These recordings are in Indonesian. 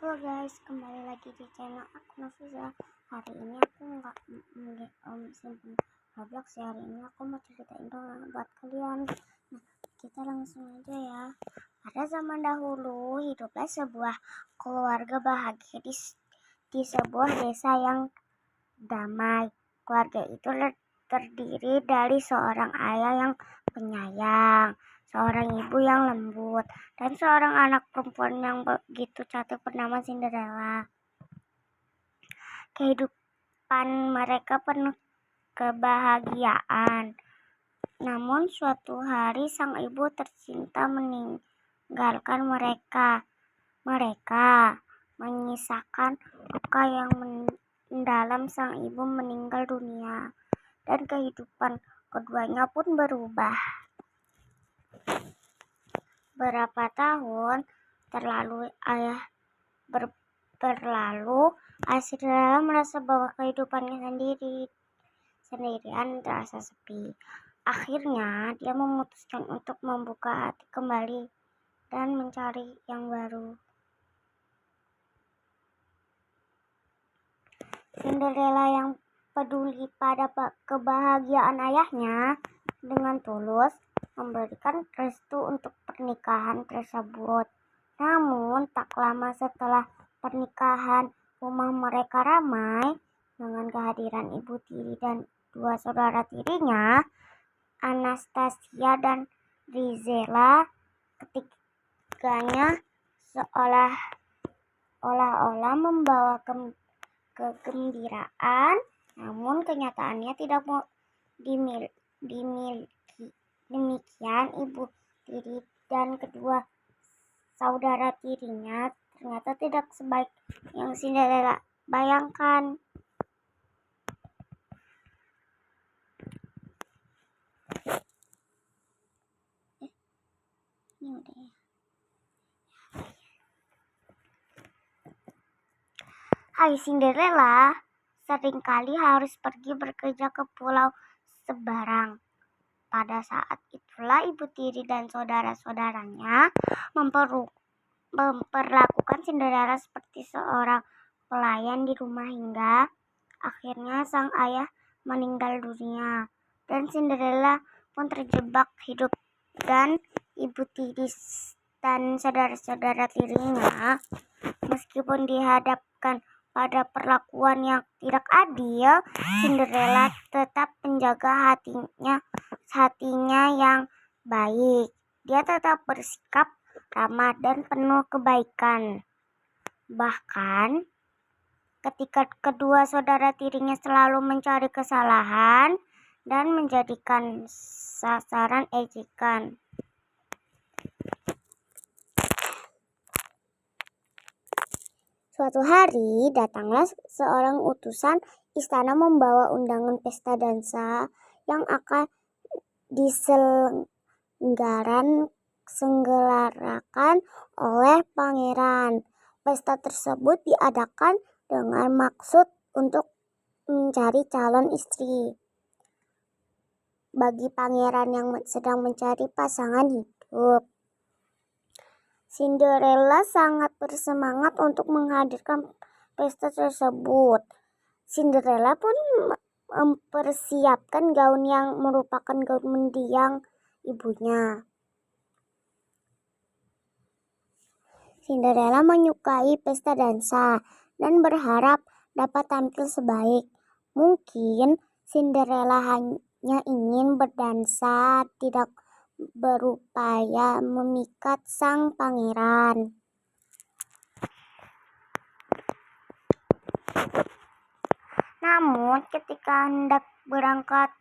Halo guys, kembali lagi di channel aku Nafisa. Hari ini aku nggak simpen Roblox ya. Hari ini aku mau ceritain doang buat kalian. Nah, kita langsung aja ya. Pada zaman dahulu hiduplah sebuah keluarga bahagia di sebuah desa yang damai. Keluarga itu terdiri dari seorang ayah yang penyayang, seorang ibu yang lembut, dan seorang anak perempuan yang begitu cantik bernama Cinderella. Kehidupan mereka penuh kebahagiaan. Namun suatu hari sang ibu tercinta meninggalkan mereka. Mereka menyisakan luka yang mendalam. Sang ibu meninggal dunia dan kehidupan keduanya pun berubah. Berapa tahun berlalu, ayah Cinderella merasa bahwa kehidupannya sendirian terasa sepi. Akhirnya dia memutuskan untuk membuka hati kembali dan mencari yang baru. Cinderella yang peduli pada kebahagiaan ayahnya dengan tulus memberikan restu untuk pernikahan tersebut. Namun tak lama setelah pernikahan, rumah mereka ramai dengan kehadiran ibu tiri dan dua saudara tirinya, Anastasia dan Rizella. Ketiganya seolah-olah membawa kegembiraan, namun kenyataannya tidak mau dimiliki. Demikian ibu tiri dan kedua saudara tirinya ternyata tidak sebaik yang Cinderella bayangkan. Hai Cinderella, seringkali harus pergi bekerja ke pulau seberang. Pada saat itulah ibu tiri dan saudara-saudaranya memperlakukan Cinderella seperti seorang pelayan di rumah hingga akhirnya sang ayah meninggal dunia dan Cinderella pun terjebak hidup dan ibu tiri dan saudara-saudara tirinya. Meskipun dihadapkan pada perlakuan yang tidak adil, Cinderella tetap menjaga hatinya yang baik. Dia tetap bersikap ramah dan penuh kebaikan. Bahkan ketika kedua saudara tirinya selalu mencari kesalahan dan menjadikan sasaran ejekan. Suatu hari datanglah seorang utusan istana membawa undangan pesta dansa yang akan diselenggarakan oleh pangeran. Pesta tersebut diadakan dengan maksud untuk mencari calon istri bagi pangeran yang sedang mencari pasangan hidup. Cinderella sangat bersemangat untuk menghadirkan pesta tersebut. Cinderella pun mempersiapkan gaun yang merupakan gaun mendiang ibunya. Cinderella menyukai pesta dansa dan berharap dapat tampil sebaik mungkin. Cinderella hanya ingin berdansa, tidak berupaya memikat sang pangeran. Namun ketika hendak berangkat,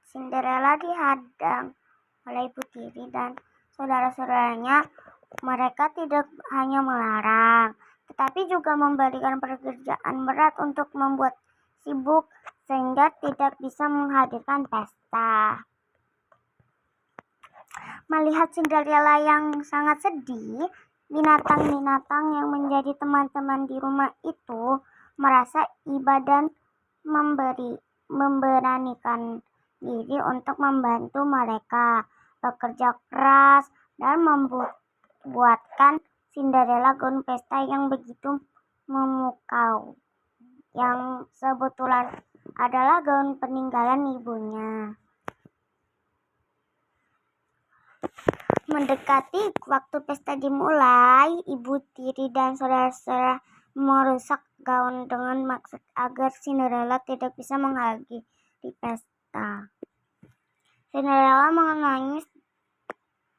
Cinderella dihadang oleh ibu tiri dan saudara-saudaranya. Mereka tidak hanya melarang, tetapi juga memberikan pekerjaan berat untuk membuat sibuk sehingga tidak bisa menghadirkan pesta. Melihat Cinderella yang sangat sedih, binatang-binatang yang menjadi teman-teman di rumah itu merasa iba dan memberanikan diri untuk membantu mereka bekerja keras dan membuatkan Cinderella gaun pesta yang begitu memukau, yang sebetulnya adalah gaun peninggalan ibunya. Mendekati waktu pesta dimulai, Ibu tiri dan saudara-saudara merusak gaun dengan maksud agar Cinderella tidak bisa menghadiri pesta. Cinderella menangis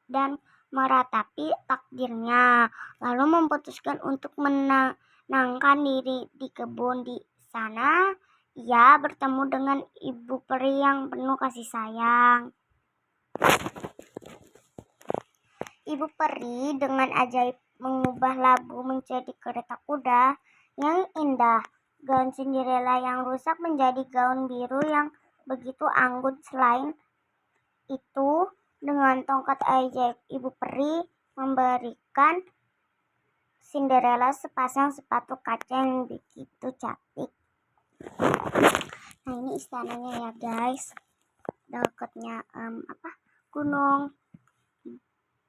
dan meratapi takdirnya, lalu memutuskan untuk menenangkan diri di kebun. Di sana, ia bertemu dengan ibu peri yang penuh kasih sayang. Ibu peri dengan ajaib mengubah labu menjadi kereta kuda yang indah. Gaun Cinderella yang rusak menjadi gaun biru yang begitu anggun. Selain itu, dengan tongkat ajaib Ibu peri memberikan Cinderella sepasang sepatu kaca yang begitu cantik. Nah, ini istananya ya guys, dekatnya gunung.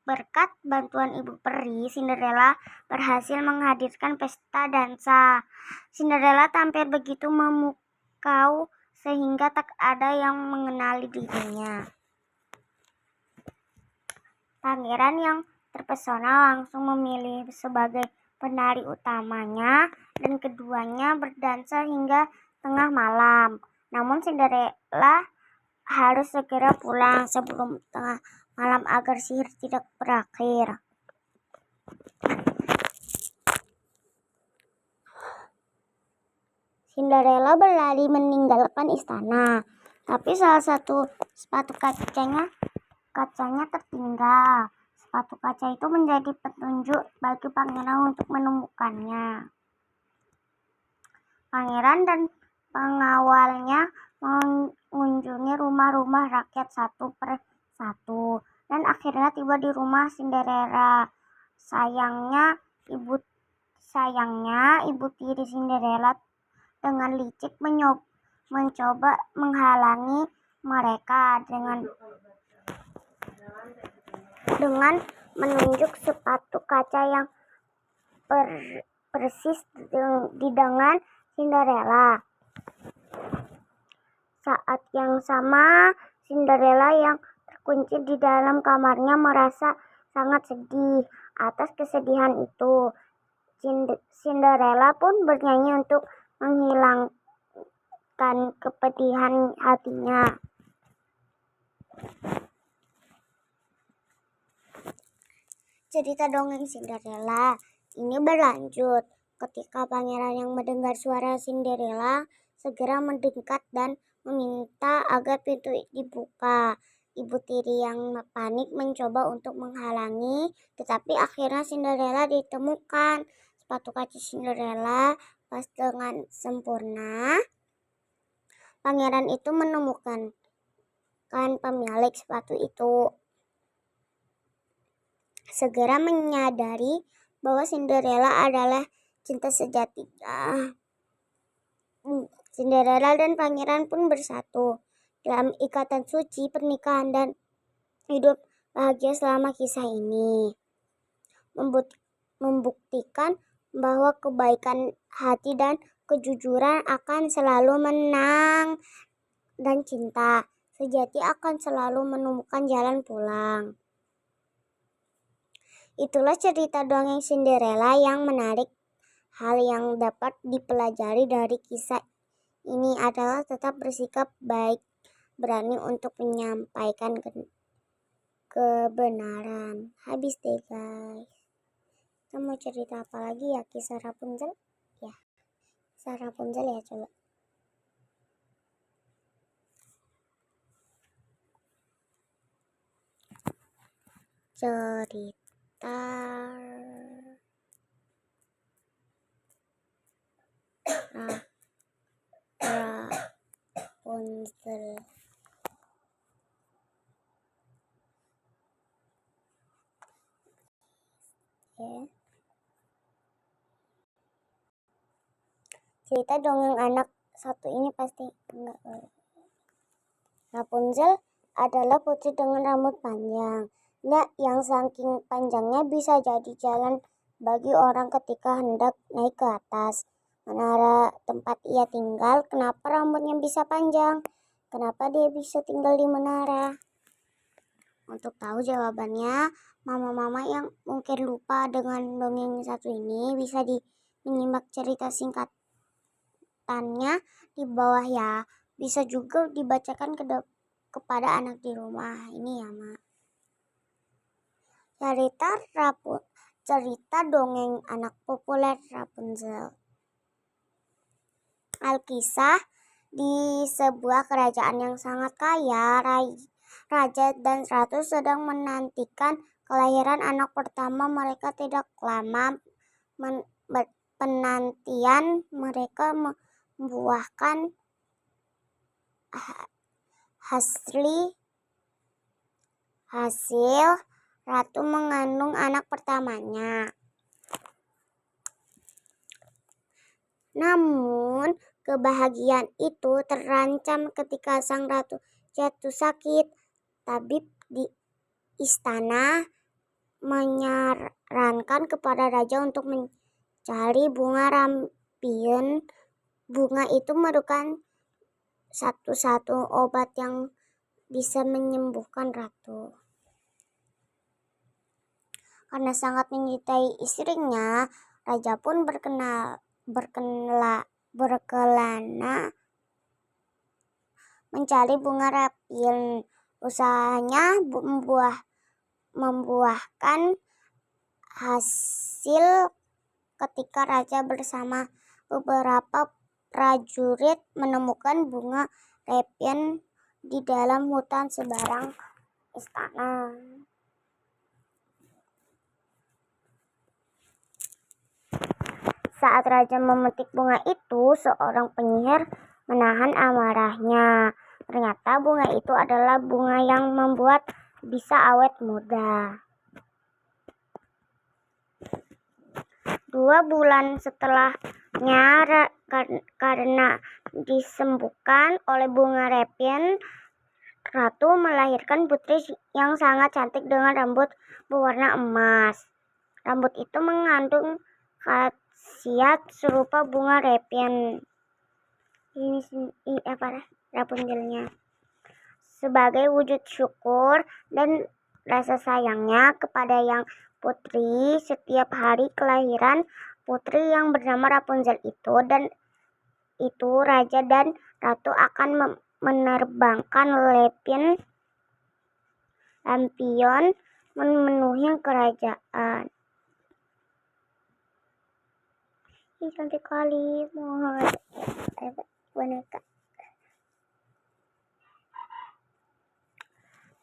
Berkat bantuan Ibu peri, Cinderella berhasil menghadirkan pesta dansa. Cinderella tampil begitu memukau sehingga tak ada yang mengenali dirinya. Pangeran yang terpesona langsung memilih sebagai penari utamanya dan keduanya berdansa hingga tengah malam. Namun Cinderella harus segera pulang sebelum tengah malam agar sihir tidak berakhir. Cinderella berlari meninggalkan istana, tapi salah satu sepatu kacanya tertinggal. Sepatu kaca itu menjadi petunjuk bagi pangeran untuk menemukannya. Pangeran dan pengawalnya mengunjungi rumah-rumah rakyat satu per satu dan akhirnya tiba di rumah Cinderella. Sayangnya ibu tiri Cinderella dengan licik mencoba menghalangi mereka dengan menunjuk sepatu kaca yang persis di tangan Cinderella. Saat yang sama, Cinderella yang terkunci di dalam kamarnya merasa sangat sedih. Atas kesedihan itu, Cinderella pun bernyanyi untuk menghilangkan kepedihan hatinya. Cerita dongeng Cinderella ini berlanjut ketika pangeran yang mendengar suara Cinderella segera mendekat dan meminta agar pintu dibuka. Ibu tiri yang panik mencoba untuk menghalangi, tetapi akhirnya Cinderella ditemukan. Sepatu kaca Cinderella pas dengan sempurna. Pangeran itu menemukan pemilik sepatu itu. Segera menyadari bahwa Cinderella adalah cinta sejatinya. Cinderella dan pangeran pun bersatu dalam ikatan suci pernikahan dan hidup bahagia selama kisah ini. Membuktikan bahwa kebaikan hati dan kejujuran akan selalu menang dan cinta sejati akan selalu menemukan jalan pulang. Itulah cerita dongeng Cinderella yang menarik. Hal yang dapat dipelajari dari kisah ini adalah tetap bersikap baik, berani untuk menyampaikan kebenaran. Habis deh guys. Kita mau cerita apa lagi ya? Kisah Rapunzel? Ya, kisah Rapunzel ya coba. Cerita Rapunzel. Ya. Cerita dongeng anak satu ini pasti enggak. Rapunzel adalah putri dengan rambut panjang, yang saking panjangnya bisa jadi jalan bagi orang ketika hendak naik ke atas menara tempat ia tinggal. Kenapa rambutnya bisa panjang? Kenapa dia bisa tinggal di menara? Untuk tahu jawabannya, mama-mama yang mungkin lupa dengan dongeng satu ini bisa menyimak cerita singkatannya di bawah ya. Bisa juga dibacakan kepada anak di rumah. Ini ya, Mak. Cerita dongeng anak populer Rapunzel. Alkisah, di sebuah kerajaan yang sangat kaya, raja dan ratu sedang menantikan kelahiran anak pertama mereka. Tidak lama penantian mereka membuahkan hasil ratu mengandung anak pertamanya. Namun, kebahagiaan itu terancam ketika sang ratu jatuh sakit. Tabib di istana menyarankan kepada raja untuk mencari bunga rampion. Bunga itu merupakan satu-satu obat yang bisa menyembuhkan ratu. Karena sangat mencintai istrinya, raja pun berkelana mencari bunga rampion. Usahanya membuahkan hasil ketika raja bersama beberapa prajurit menemukan bunga rampion di dalam hutan seberang istana. Saat raja memetik bunga itu, seorang penyihir menahan amarahnya. Ternyata bunga itu adalah bunga yang membuat bisa awet muda. 2 bulan setelahnya, karena disembuhkan oleh bunga rampion, ratu melahirkan putri yang sangat cantik dengan rambut berwarna emas. Rambut itu mengandung khasiat serupa bunga rampion. Ini Rapunzelnya. Sebagai wujud syukur dan rasa sayangnya kepada yang putri, setiap hari kelahiran putri yang bernama Rapunzel itu raja dan ratu akan menerbangkan lampion memenuhi kerajaan. Ini cantik kali, mohon boneka.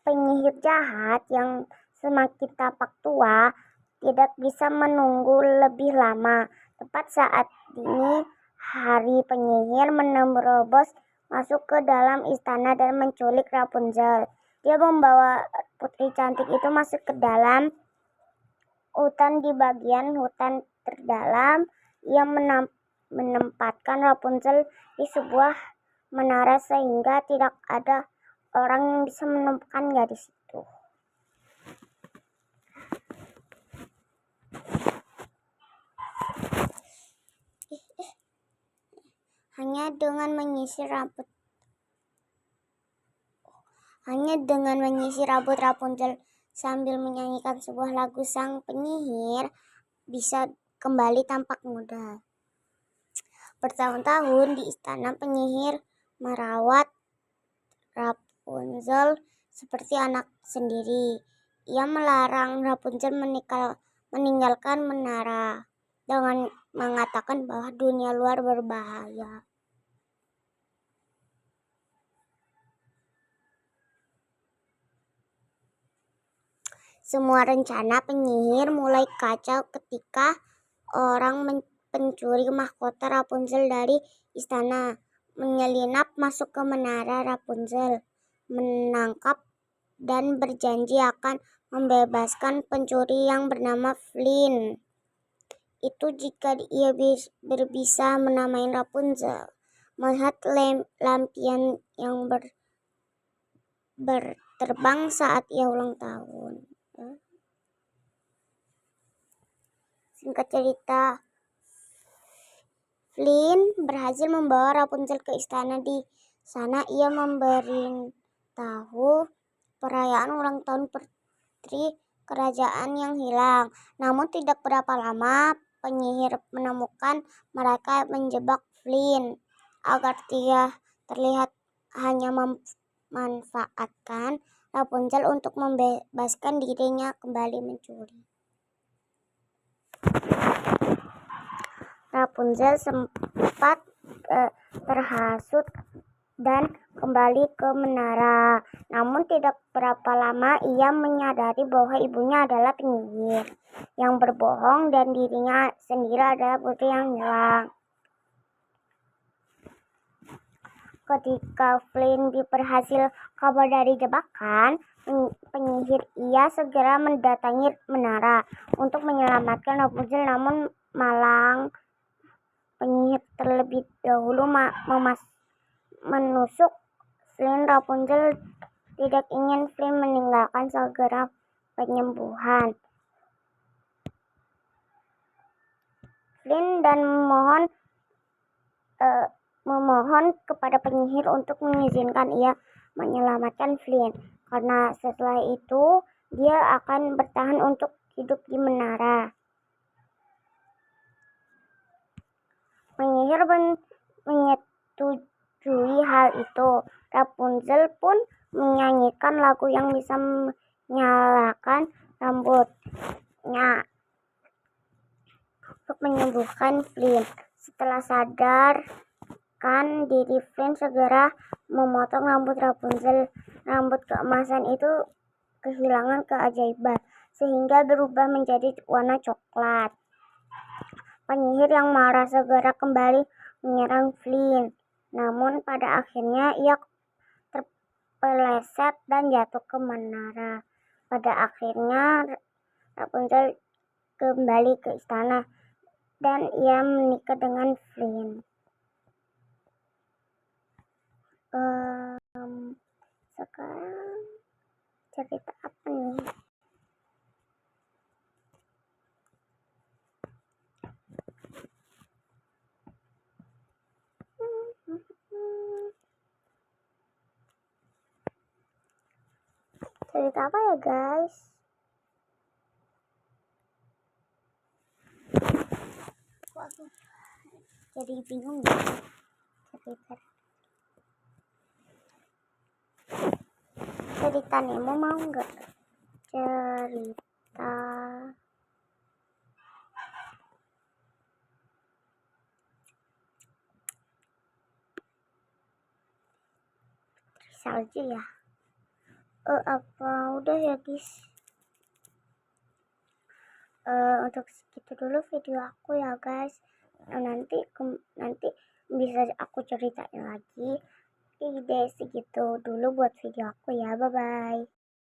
Penyihir jahat yang semakin tampak tua tidak bisa menunggu lebih lama. Tepat saat dini hari, penyihir menerobos masuk ke dalam istana dan menculik Rapunzel. Dia membawa putri cantik itu masuk ke dalam hutan. Di bagian hutan terdalam, ia menempatkan Rapunzel di sebuah menara sehingga tidak ada orang yang bisa menemukannya di situ. Hanya dengan menyisir rambut Rapunzel sambil menyanyikan sebuah lagu, sang penyihir bisa kembali tampak muda. Bertahun-tahun di istana, penyihir merawat Rapunzel seperti anak sendiri. Ia melarang Rapunzel meninggalkan menara dengan mengatakan bahwa dunia luar berbahaya. Semua rencana penyihir mulai kacau ketika orang pencuri mahkota Rapunzel dari istana menyelinap masuk ke menara Rapunzel, menangkap dan berjanji akan membebaskan pencuri yang bernama Flynn. Itu jika ia bisa menamai Rapunzel. Melihat lampion yang berterbang saat ia ulang tahun. Singkat cerita, Flynn berhasil membawa Rapunzel ke istana. Di sana ia memberitahu perayaan ulang tahun putri kerajaan yang hilang. Namun tidak berapa lama penyihir menemukan mereka menjebak Flynn agar dia terlihat hanya memanfaatkan Rapunzel untuk membebaskan dirinya kembali mencuri. Rapunzel sempat terhasut dan kembali ke menara. Namun tidak berapa lama ia menyadari bahwa ibunya adalah penyihir yang berbohong dan dirinya sendiri adalah putri yang hilang. Ketika Flynn berhasil kabur dari jebakan penyihir, ia segera mendatangi menara untuk menyelamatkan Rapunzel. Namun malang penyihir terlebih dahulu menusuk Flynn. Rapunzel tidak ingin Flynn meninggalkan segera penyembuhan Flynn dan memohon kepada penyihir untuk mengizinkan ia menyelamatkan Flynn, karena setelah itu dia akan bertahan untuk hidup di menara. Penyihir menyetujui hal itu. Rapunzel pun menyanyikan lagu yang bisa menyalakan rambutnya untuk menyembuhkan Flynn. Setelah sadarkan diri, Flynn segera memotong rambut Rapunzel. Rambut keemasan itu kehilangan keajaiban sehingga berubah menjadi warna coklat. Penyihir yang marah segera kembali menyerang Flynn. Namun pada akhirnya ia terpeleset dan jatuh ke menara. Pada akhirnya Rapunzel kembali ke istana dan ia menikah dengan Flynn. Sekarang cerita apa nih? Cerita apa ya guys? Waduh, jadi bingung ya cerita Nemo. Mau nggak cerita salju ya? Apa udah ya guys? Untuk segitu dulu video aku ya guys. Nanti bisa aku ceritain lagi. Oke deh, segitu dulu buat video aku ya. Bye bye.